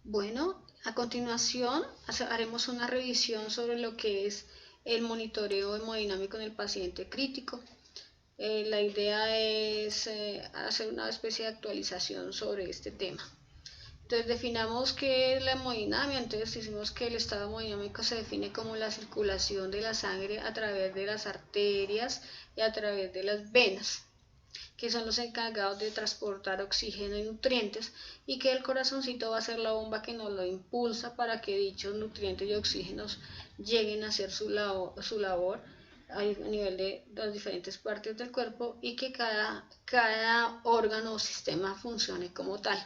Bueno, a continuación haremos una revisión sobre lo que es el monitoreo hemodinámico en el paciente crítico. La idea es hacer una especie de actualización sobre este tema. Entonces definamos qué es la hemodinamia. Entonces decimos que el estado hemodinámico se define como la circulación de la sangre a través de las arterias y a través de las venas, que son los encargados de transportar oxígeno y nutrientes, y que el corazoncito va a ser la bomba que nos lo impulsa para que dichos nutrientes y oxígenos lleguen a hacer su labor a nivel de las diferentes partes del cuerpo, y que cada órgano o sistema funcione como tal.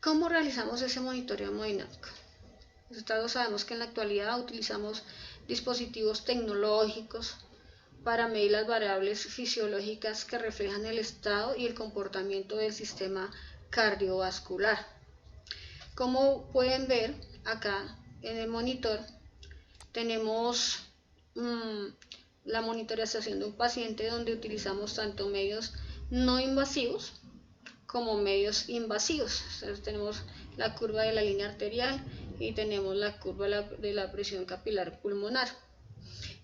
¿Cómo realizamos ese monitoreo hemodinámico? Nosotros sabemos que en la actualidad utilizamos dispositivos tecnológicos para medir las variables fisiológicas que reflejan el estado y el comportamiento del sistema cardiovascular. Como pueden ver acá en el monitor, tenemos la monitorización de un paciente, donde utilizamos tanto medios no invasivos como medios invasivos. Entonces tenemos la curva de la línea arterial y tenemos la curva de la presión capilar pulmonar.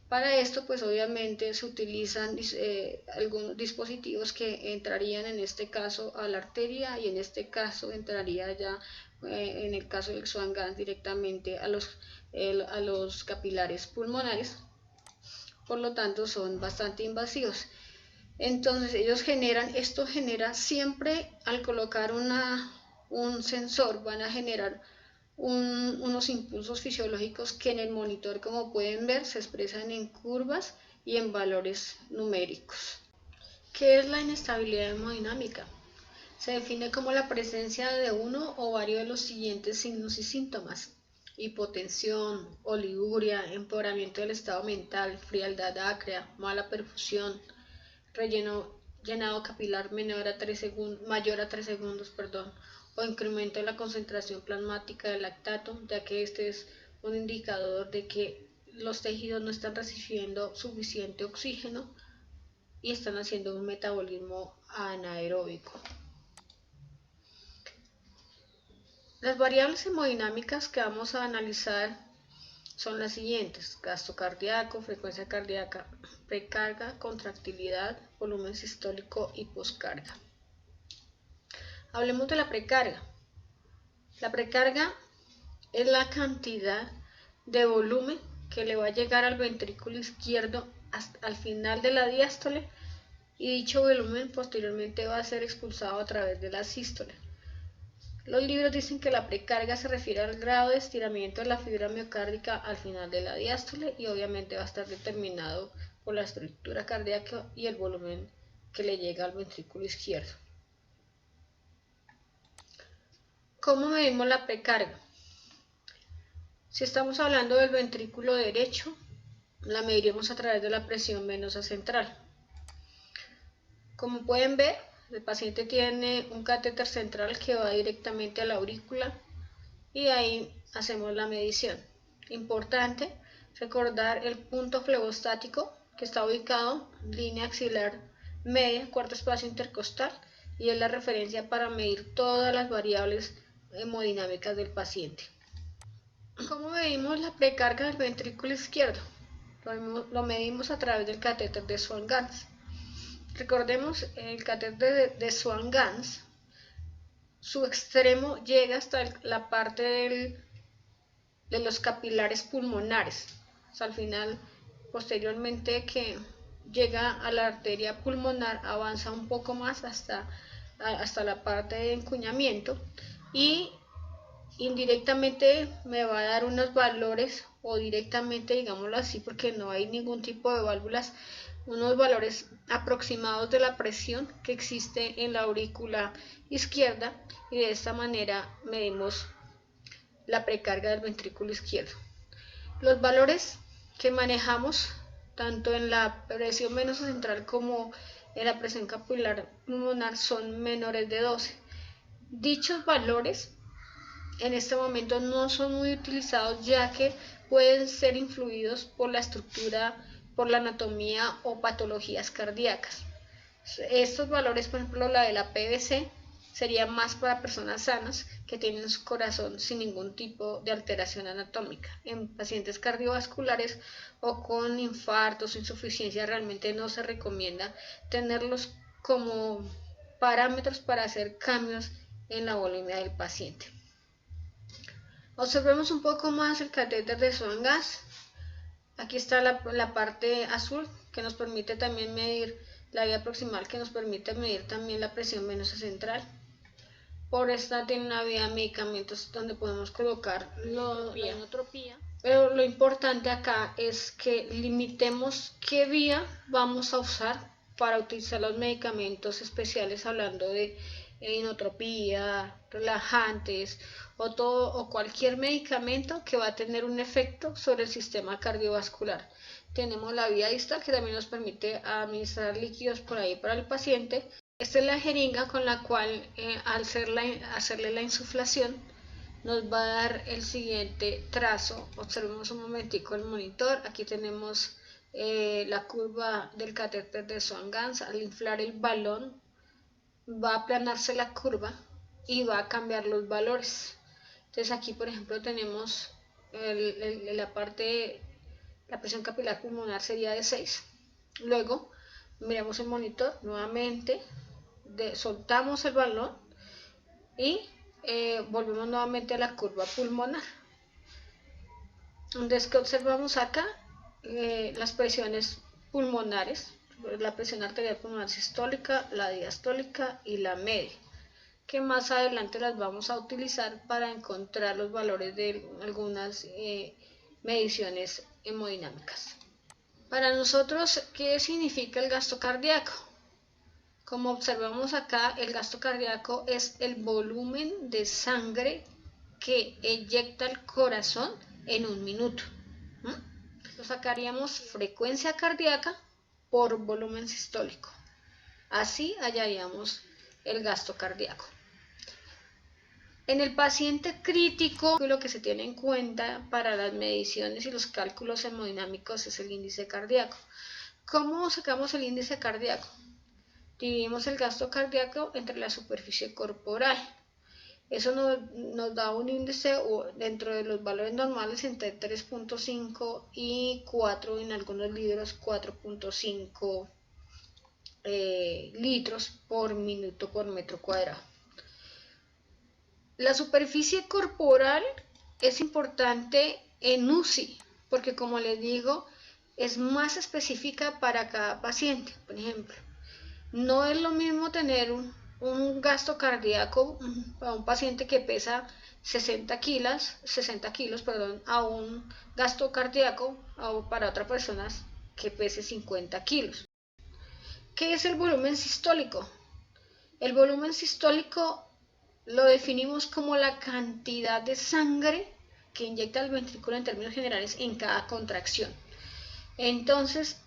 Para esto, pues obviamente se utilizan algunos dispositivos que entrarían en este caso a la arteria, y en este caso entraría ya, en el caso del Swan-Ganz, directamente a los capilares pulmonares. Por lo tanto, son bastante invasivos. Entonces esto genera siempre, al colocar un sensor, van a generar unos impulsos fisiológicos que en el monitor, como pueden ver, se expresan en curvas y en valores numéricos. ¿Qué es la inestabilidad hemodinámica? Se define como la presencia de uno o varios de los siguientes signos y síntomas: hipotensión, oliguria, empeoramiento del estado mental, frialdad acrea, mala perfusión, llenado capilar mayor a 3 segundos, o incremento de la concentración plasmática del lactato, ya que este es un indicador de que los tejidos no están recibiendo suficiente oxígeno y están haciendo un metabolismo anaeróbico. Las variables hemodinámicas que vamos a analizar son las siguientes: gasto cardíaco, frecuencia cardíaca, precarga, contractilidad, volumen sistólico y poscarga. Hablemos de la precarga. La precarga es la cantidad de volumen que le va a llegar al ventrículo izquierdo hasta al final de la diástole, y dicho volumen posteriormente va a ser expulsado a través de la sístole. Los libros dicen que la precarga se refiere al grado de estiramiento de la fibra miocárdica al final de la diástole, y obviamente va a estar determinado por la estructura cardíaca y el volumen que le llega al ventrículo izquierdo. ¿Cómo medimos la precarga? Si estamos hablando del ventrículo derecho, la mediremos a través de la presión venosa central. Como pueden ver, el paciente tiene un catéter central que va directamente a la aurícula, y ahí hacemos la medición. Importante recordar el punto flebostático, que está ubicado en línea axilar media, cuarto espacio intercostal, y es la referencia para medir todas las variables hemodinámicas del paciente. ¿Cómo medimos la precarga del ventrículo izquierdo? Lo medimos a través del catéter de Swan-Ganz. Recordemos, el catéter de Swan-Ganz, su extremo llega hasta la parte de los capilares pulmonares. O sea, al final, posteriormente que llega a la arteria pulmonar, avanza un poco más hasta la parte de encuñamiento, y indirectamente me va a dar unos valores, o directamente, digámoslo así, porque no hay ningún tipo de válvulas, unos valores aproximados de la presión que existe en la aurícula izquierda, y de esta manera medimos la precarga del ventrículo izquierdo. Los valores que manejamos tanto en la presión venosa central como en la presión capilar pulmonar son menores de 12. Dichos valores en este momento no son muy utilizados, ya que pueden ser influidos por la estructura, por la anatomía o patologías cardíacas. Estos valores, por ejemplo, la de la PVC, sería más para personas sanas que tienen su corazón sin ningún tipo de alteración anatómica. En pacientes cardiovasculares o con infartos o insuficiencia realmente no se recomienda tenerlos como parámetros para hacer cambios en la volemia del paciente. Observemos un poco más el catéter de Swan-Ganz. Aquí está la parte azul que nos permite también medir la vía proximal, que nos permite medir también la presión venosa central. Por esta tiene una vía de medicamentos donde podemos colocar la inotropía. Pero lo importante acá es que limitemos qué vía vamos a usar para utilizar los medicamentos especiales, hablando de inotropía, relajantes o cualquier medicamento que va a tener un efecto sobre el sistema cardiovascular. Tenemos la vía distal, que también nos permite administrar líquidos por ahí para el paciente. Esta es la jeringa con la cual al hacerle la insuflación nos va a dar el siguiente trazo. Observemos un momentico el monitor. Aquí tenemos la curva del catéter de Swan-Ganz. Al inflar el balón va a aplanarse la curva y va a cambiar los valores. Entonces aquí, por ejemplo, tenemos la parte, la presión capilar pulmonar sería de 6. Luego miramos el monitor nuevamente, soltamos el balón y volvemos nuevamente a la curva pulmonar. Entonces, ¿qué observamos acá? Las presiones pulmonares, la presión arterial pulmonar sistólica, la diastólica y la media, que más adelante las vamos a utilizar para encontrar los valores de algunas mediciones hemodinámicas. Para nosotros, ¿qué significa el gasto cardíaco? Como observamos acá, el gasto cardíaco es el volumen de sangre que eyecta el corazón en un minuto. Lo sacaríamos frecuencia cardíaca por volumen sistólico. Así hallaríamos el gasto cardíaco. En el paciente crítico, lo que se tiene en cuenta para las mediciones y los cálculos hemodinámicos es el índice cardíaco. ¿Cómo sacamos el índice cardíaco? Dividimos el gasto cardíaco entre la superficie corporal. Eso nos da un índice dentro de los valores normales entre 3.5 y 4, en algunos libros 4.5 litros por minuto por metro cuadrado. La superficie corporal es importante en UCI porque, como les digo, es más específica para cada paciente. Por ejemplo, no es lo mismo tener un gasto cardíaco para un paciente que pesa 60 kilos, a un gasto cardíaco para otra persona que pese 50 kilos. ¿Qué es el volumen sistólico? El volumen sistólico lo definimos como la cantidad de sangre que inyecta el ventrículo en términos generales en cada contracción. Entonces,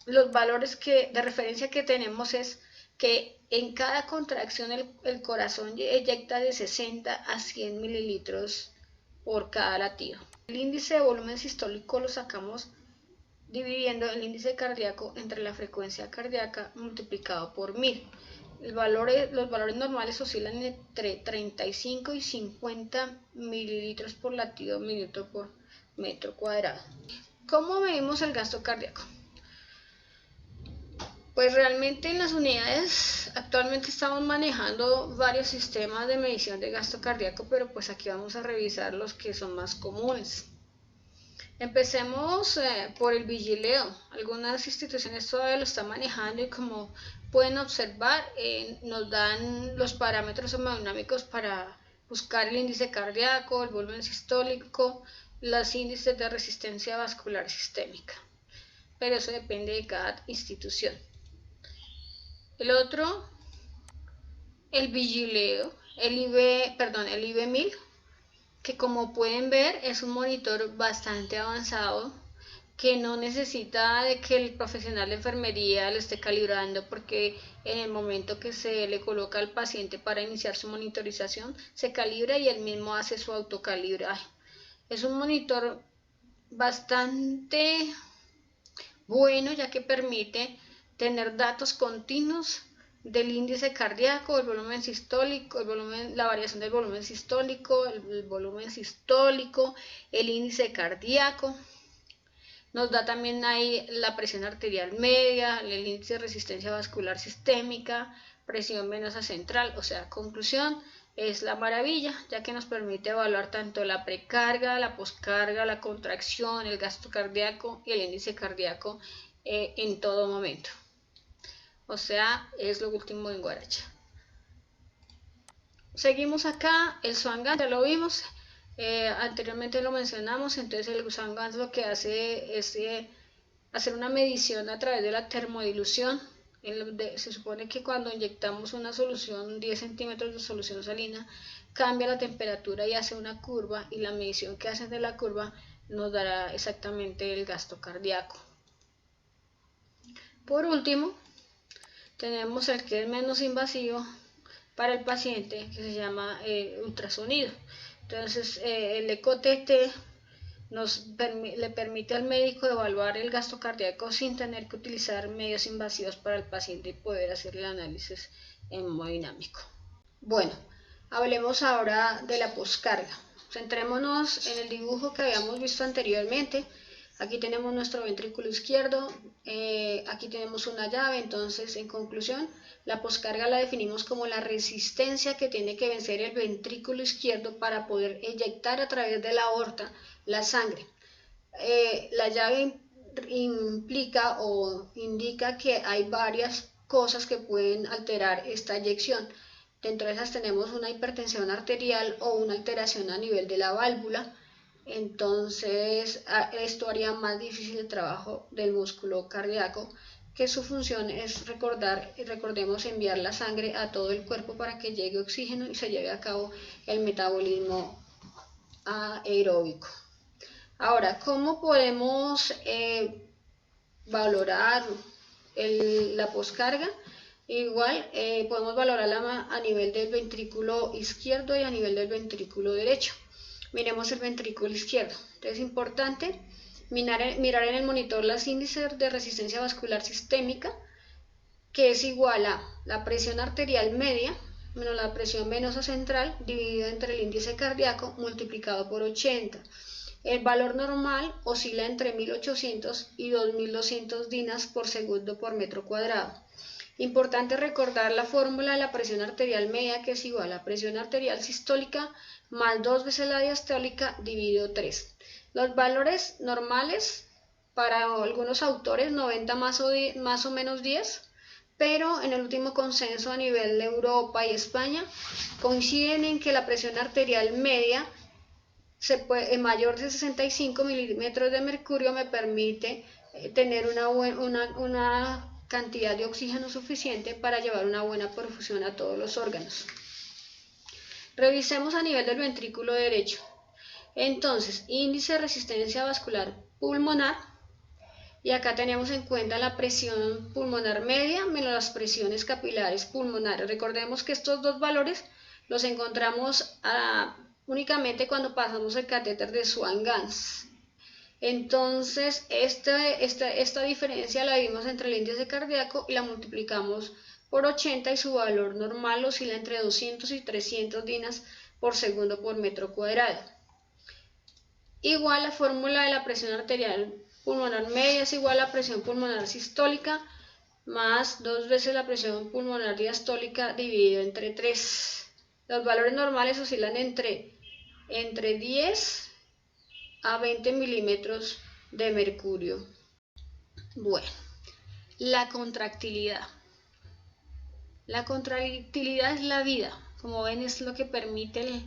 los valores de referencia que tenemos es que en cada contracción el corazón eyecta de 60 a 100 mililitros por cada latido. El índice de volumen sistólico lo sacamos dividiendo el índice cardíaco entre la frecuencia cardíaca multiplicado por 1000. Los valores normales oscilan entre 35 y 50 mililitros por latido minuto por metro cuadrado. ¿Cómo medimos el gasto cardíaco? Pues realmente en las unidades actualmente estamos manejando varios sistemas de medición de gasto cardíaco, pero pues aquí vamos a revisar los que son más comunes. Empecemos por el vigileo. Algunas instituciones todavía lo están manejando y, como pueden observar, nos dan los parámetros hemodinámicos para buscar el índice cardíaco, el volumen sistólico, los índices de resistencia vascular sistémica, pero eso depende de cada institución. El otro, el vigileo, el IB1000, que como pueden ver es un monitor bastante avanzado que no necesita de que el profesional de enfermería lo esté calibrando, porque en el momento que se le coloca al paciente para iniciar su monitorización se calibra y él mismo hace su autocalibraje. Es un monitor bastante bueno, ya que permite tener datos continuos del índice cardíaco, el volumen sistólico, la variación del volumen sistólico, el índice cardíaco. Nos da también ahí la presión arterial media, el índice de resistencia vascular sistémica, presión venosa central. O sea, conclusión, es la maravilla, ya que nos permite evaluar tanto la precarga, la poscarga, la contracción, el gasto cardíaco y el índice cardíaco en todo momento. O sea, es lo último en guaracha. Seguimos acá, el Swan-Ganz ya lo vimos, anteriormente lo mencionamos. Entonces el Swan-Ganz lo que hace es hacer una medición a través de la termodilución. Se supone que cuando inyectamos una solución, 10 centímetros de solución salina, cambia la temperatura y hace una curva, y la medición que hacen de la curva nos dará exactamente el gasto cardíaco. Por último, tenemos el que es menos invasivo para el paciente, que se llama ultrasonido. Entonces el ECO-TT le permite al médico evaluar el gasto cardíaco sin tener que utilizar medios invasivos para el paciente y poder hacer el análisis hemodinámico. Bueno, hablemos ahora de la poscarga. Centrémonos en el dibujo que habíamos visto anteriormente. Aquí tenemos nuestro ventrículo izquierdo, aquí tenemos una llave. Entonces, en conclusión, la poscarga la definimos como la resistencia que tiene que vencer el ventrículo izquierdo para poder eyectar a través de la aorta la sangre. La llave implica o indica que hay varias cosas que pueden alterar esta eyección. Dentro de esas tenemos una hipertensión arterial o una alteración a nivel de la válvula. Entonces esto haría más difícil el trabajo del músculo cardíaco, que su función es recordemos, enviar la sangre a todo el cuerpo para que llegue oxígeno y se lleve a cabo el metabolismo aeróbico. Ahora, ¿cómo podemos valorar la poscarga? Igual podemos valorarla a nivel del ventrículo izquierdo y a nivel del ventrículo derecho. Miremos el ventrículo izquierdo. Entonces es importante mirar en el monitor los índices de resistencia vascular sistémica, que es igual a la presión arterial media menos la presión venosa central dividido entre el índice cardíaco multiplicado por 80. El valor normal oscila entre 1800 y 2200 dinas por segundo por metro cuadrado. Importante recordar la fórmula de la presión arterial media, que es igual a presión arterial sistólica más 2 veces la diastólica dividido 3. Los valores normales para algunos autores 90 más o menos 10, pero en el último consenso a nivel de Europa y España coinciden en que la presión arterial media mayor de 65 milímetros de mercurio me permite tener una cantidad de oxígeno suficiente para llevar una buena perfusión a todos los órganos. Revisemos a nivel del ventrículo derecho. Entonces, índice de resistencia vascular pulmonar, y acá tenemos en cuenta la presión pulmonar media menos las presiones capilares pulmonares. Recordemos que estos dos valores los encontramos únicamente cuando pasamos el catéter de Swan-Ganz. Entonces, esta diferencia la vimos entre el índice cardíaco y la multiplicamos por 80, y su valor normal oscila entre 200 y 300 dinas por segundo por metro cuadrado. Igual la fórmula de la presión arterial pulmonar media es igual a la presión pulmonar sistólica más 2 veces la presión pulmonar diastólica dividido entre 3. Los valores normales oscilan entre 10 a 20 milímetros de mercurio. Bueno, la contractilidad. La contractilidad es la vida. Como ven, es lo que permite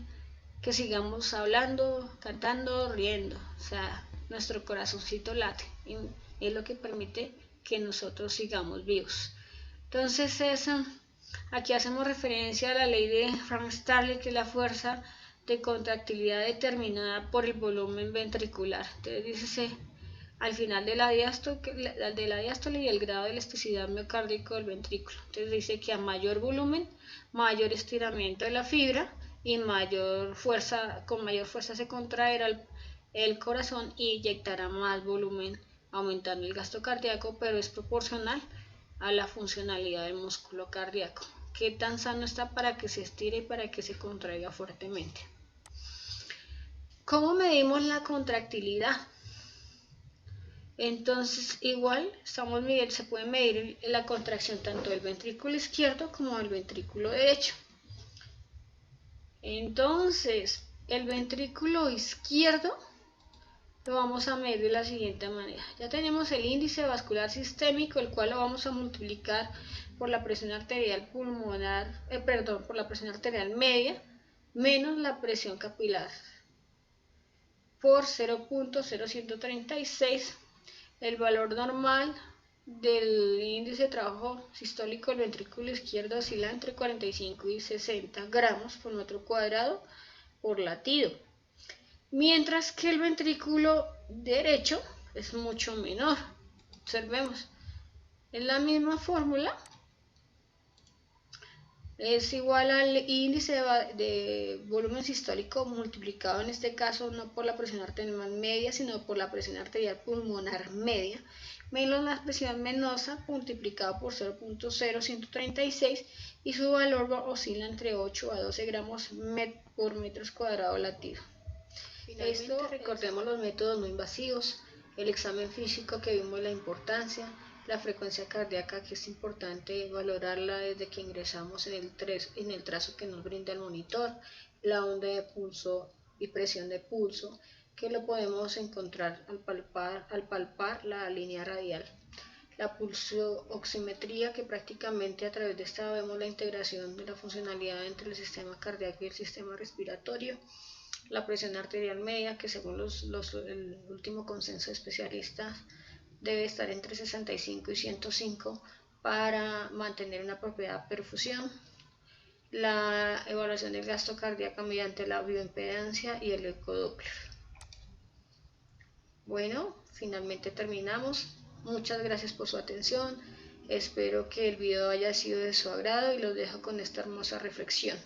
que sigamos hablando, cantando, riendo. O sea, nuestro corazoncito late. Y es lo que permite que nosotros sigamos vivos. Entonces, aquí hacemos referencia a la ley de Frank-Starling, que es la fuerza de contractilidad determinada por el volumen ventricular. Entonces dice al final de la diástole y el grado de elasticidad miocárdico del ventrículo. Entonces dice que a mayor volumen, mayor estiramiento de la fibra y con mayor fuerza se contraerá el corazón y inyectará más volumen, aumentando el gasto cardíaco, pero es proporcional a la funcionalidad del músculo cardíaco. Qué tan sano está para que se estire y para que se contraiga fuertemente. ¿Cómo medimos la contractilidad? Entonces, igual se puede medir la contracción tanto del ventrículo izquierdo como del ventrículo derecho. Entonces, el ventrículo izquierdo lo vamos a medir de la siguiente manera. Ya tenemos el índice vascular sistémico, el cual lo vamos a multiplicar por la presión arterial pulmonar, por la presión arterial media menos la presión capilar por 0.0136. El valor normal del índice de trabajo sistólico del ventrículo izquierdo oscila entre 45 y 60 gramos por metro cuadrado por latido, mientras que el ventrículo derecho es mucho menor. Observemos, es la misma fórmula, es igual al índice de volumen sistólico multiplicado en este caso no por la presión arterial media, sino por la presión arterial pulmonar media, menos la presión venosa multiplicado por 0.0136, y su valor oscila entre 8 a 12 gramos por metros cuadrados latido. Finalmente, recordemos los métodos no invasivos, el examen físico que vimos la importancia, la frecuencia cardíaca, que es importante valorarla desde que ingresamos en el trazo que nos brinda el monitor, la onda de pulso y presión de pulso, que lo podemos encontrar al palpar la línea radial. La pulso-oximetría, que prácticamente a través de esta vemos la integración de la funcionalidad entre el sistema cardíaco y el sistema respiratorio. La presión arterial media, que según el último consenso de especialistas debe estar entre 65 y 105 para mantener una apropiada perfusión. La evaluación del gasto cardíaco mediante la bioimpedancia y el ecodoppler. Bueno, finalmente terminamos. Muchas gracias por su atención. Espero que el video haya sido de su agrado y los dejo con esta hermosa reflexión.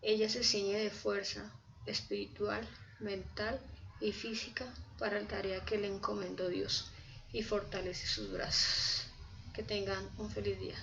Ella se ciñe de fuerza espiritual, mental y física para la tarea que le encomendó Dios y fortalece sus brazos. Que tengan un feliz día.